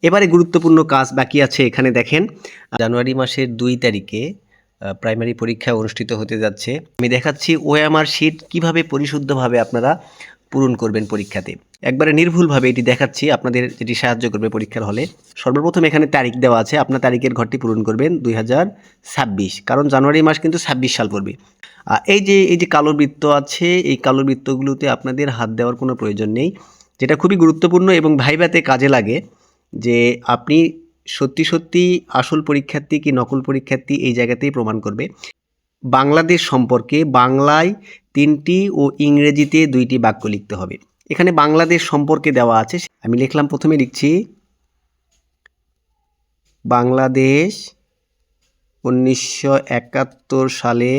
এবারে গুরুত্বপূর্ণ কাজ বাকি আছে। এখানে দেখেন জানুয়ারি মাসের 2 তারিখে প্রাইমারি পরীক্ষা অনুষ্ঠিত হতে যাচ্ছে। আমি দেখাচ্ছি ওএমআর শিট কিভাবে পরিশুদ্ধভাবে আপনারা পূরণ করবেন পরীক্ষাতে। একবারে নির্ভুলভাবে এটি দেখাচ্ছি, আপনাদের যেটি সাহায্য করবে পরীক্ষার হলে। সর্বপ্রথম এখানে তারিখ দেওয়া আছে, আপনার তারিখের ঘরটি পূরণ করবেন 2026, কারণ জানুয়ারি মাস কিন্তু 26 সাল পড়বে। এই যে কালো বৃত্ত আছে, এই কালো বৃত্তগুলোতে আপনাদের হাত দেওয়ার কোনো প্রয়োজন নেই। যেটা খুবই গুরুত্বপূর্ণ এবং ভাইভাতে কাজে লাগে যে আপনি সত্যি আসল পরীক্ষার্থী কি নকল পরীক্ষার্থী এই জায়গাতেই প্রমাণ করবে। বাংলাদেশ সম্পর্কে বাংলায় 3টি ও ইংরেজিতে 2টি বাক্য লিখতে হবে। এখানে বাংলাদেশ সম্পর্কে দেওয়া আছে, আমি লিখলাম, প্রথমে লিখছি বাংলাদেশ 1971 সালে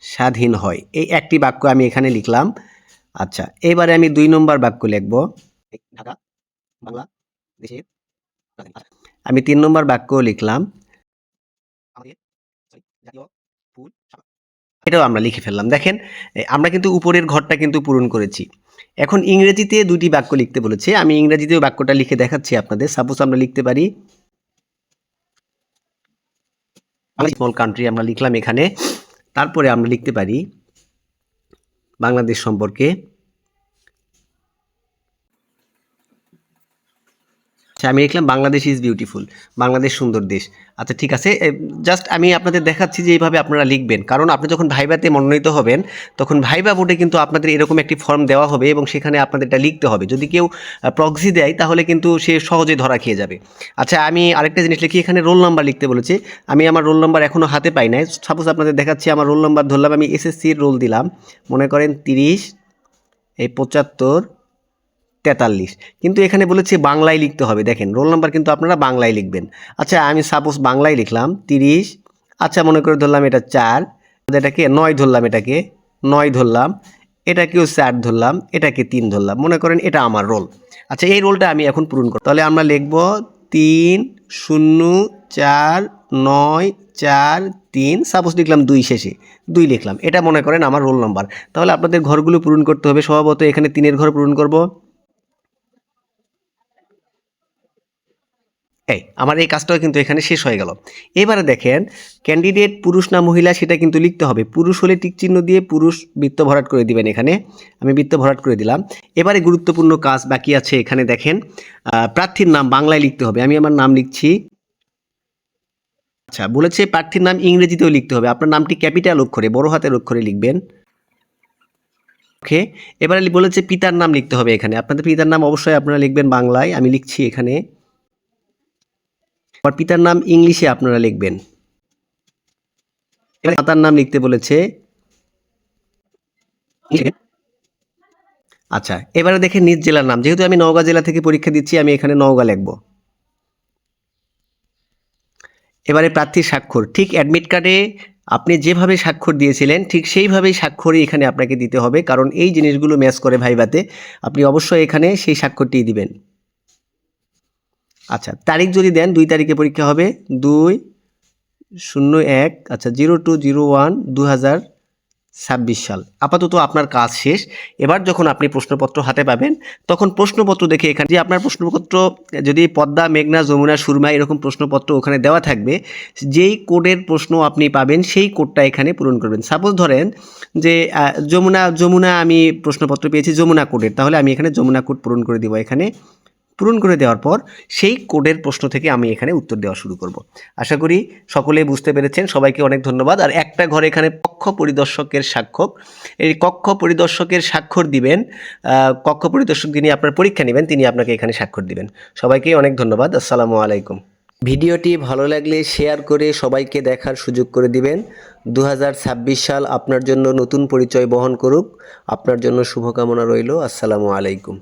স্বাধীন হয়, এই একটি বাক্য আমি এখানে লিখলাম। আচ্ছা, এবারে আমি 2 নম্বর বাক্য লিখব, ঢাকা বাংলাদেশের। আমি 3 নম্বর বাক্য লিখলাম, এটাও আমরা লিখে ফেললাম। দেখেন আমরা কিন্তু উপরের ঘরটা কিন্তু পূরণ করেছি। এখন ইংরেজিতে 2টি বাক্য লিখতে বলেছে, আমি ইংরেজিতেও বাক্যটা লিখে দেখাচ্ছি আপনাদের। সাপোজ আমরা লিখতে পারি স্মল কান্ট্রি, আমরা লিখলাম এখানে। তারপরে আমরা লিখতে পারি বাংলাদেশ সম্পর্কে, আচ্ছা আমি লিখলাম বাংলাদেশ ইজ বিউটিফুল, বাংলাদেশ সুন্দর দেশ। আচ্ছা ঠিক আছে, জাস্ট আমি আপনাদের দেখাচ্ছি যে এইভাবে আপনারা লিখবেন, কারণ আপনি যখন ভাইভাতে মনোনীত হবেন তখন ভাইভা বোর্ডে কিন্তু আপনাদের এরকম একটি ফর্ম দেওয়া হবে এবং সেখানে আপনাদের এটা লিখতে হবে। যদি কেউ প্রক্সি দেয় তাহলে কিন্তু সে সহজে ধরা খেয়ে যাবে। আচ্ছা আমি আরেকটা জিনিস লিখি, এখানে রোল নাম্বার লিখতে বলেছে, আমি আমার রোল নাম্বার এখনও হাতে পাই নাই। সাপোজ আপনাদের দেখাচ্ছি, আমার রোল নাম্বার ধরলাম, আমি এসএসসির রোল দিলাম, মনে করেন 30 75 43, কিন্তু এখানে বলেছে বাংলায় লিখতে হবে। দেখেন রোল নাম্বার কিন্তু আপনারা বাংলায় লিখবেন। আচ্ছা আমি সাপোজ বাংলায় লিখলাম 30, আচ্ছা মনে করে ধরলাম এটা 4, এটাকে 9 ধরলাম, এটাকে 9 ধরলাম, এটাকেও 4 ধরলাম, এটাকে 3 ধরলাম, মনে করেন এটা আমার রোল। আচ্ছা এই রোলটা আমি এখন পূরণ করব, তাহলে আমরা লিখব 3 0 4 9 4 3, সাপোজ লিখলাম 2 শেষে 2 লিখলাম, এটা মনে করেন আমার রোল নাম্বার। তাহলে আপনাদের ঘরগুলো পূরণ করতে হবে। স্বভাবত এখানে 3-এর ঘর পূরণ করব। আমার এই কাজটাও কিন্তু এখানে শেষ হয়ে গেল। এবারে দেখেন ক্যান্ডিডেট পুরুষ না মহিলা সেটা কিন্তু লিখতে হবে। পুরুষ হলে টিক চিহ্ন দিয়ে পুরুষ বৃত্ত ভরাট করে দিবেন, এখানে আমি বৃত্ত ভরাট করে দিলাম। এবারে গুরুত্বপূর্ণ কাজ বাকি আছে। এখানে দেখেন প্রার্থীর নাম বাংলায় লিখতে হবে, আমি আমার নাম লিখছি। আচ্ছা বলেছে প্রার্থীর নাম ইংরেজিতেও লিখতে হবে, আপনার নামটি ক্যাপিটাল অক্ষরে বড় হাতের অক্ষরে লিখবেন। ওকে, এবারে বলেছে পিতার নাম লিখতে হবে, এখানে আপনাদের পিতার নাম অবশ্যই আপনারা লিখবেন বাংলায়, আমি লিখছি এখানে। আর পিতার নাম ইংলিশে আপনারা লিখবেন। এবার মাতার নাম লিখতে বলেছে। আচ্ছা এবারে দেখেন নিজ জেলার নাম, যেহেতু আমি নওগাঁ জেলা থেকে পরীক্ষা দিচ্ছি আমি এখানে নওগাঁ লিখব। এবারে প্রার্থীর স্বাক্ষর, ঠিক অ্যাডমিট কার্ডে আপনি যেভাবে স্বাক্ষর দিয়েছিলেন ঠিক সেইভাবেই স্বাক্ষরই এখানে আপনাকে দিতে হবে, কারণ এই জিনিসগুলো ম্যাচ করে ভাইভাতে। আপনি অবশ্যই এখানে সেই স্বাক্ষরটিই দিবেন। আচ্ছা তারিখ যদি দেন 2 তারিখে পরীক্ষা হবে, 2/01, আচ্ছা 02/01/2026 সাল। আপাতত আপনার কাজ শেষ। এবার যখন আপনি প্রশ্নপত্র হাতে পাবেন তখন প্রশ্নপত্র দেখে এখানে যে আপনার প্রশ্নপত্র যদি পদ্মা, মেঘনা, যমুনা, সুরমা এরকম প্রশ্নপত্র ওখানে দেওয়া থাকবে, যেই কোডের প্রশ্ন আপনি পাবেন সেই কোডটা এখানে পূরণ করবেন। সাপোজ ধরেন যে যমুনা আমি প্রশ্নপত্র পেয়েছি যমুনা কোডের, তাহলে আমি এখানে যমুনা কোড পূরণ করে দেবো। এখানে পূরণ করে দেওয়ার পর সেই কোডের প্রশ্ন থেকে আমি এখানে উত্তর দেওয়া শুরু করব। আশা করি সকলেই বুঝতে পেরেছেন, সবাইকে অনেক ধন্যবাদ। আর একটা ঘরে এখানে কক্ষ পরিদর্শকের স্বাক্ষর, এই কক্ষ পরিদর্শকের স্বাক্ষর দিবেন, কক্ষ পরিদর্শক যিনি আপনার পরীক্ষা নেবেন তিনি আপনাকে এখানে স্বাক্ষর দিবেন। সবাইকে অনেক ধন্যবাদ। আসসালামু আলাইকুম। ভিডিওটি ভালো লাগলে শেয়ার করে সবাইকে দেখার সুযোগ করে দিবেন। 2026 সাল আপনার জন্য নতুন পরিচয় বহন করুক, আপনার জন্য শুভকামনা রইল। আসসালামু আলাইকুম।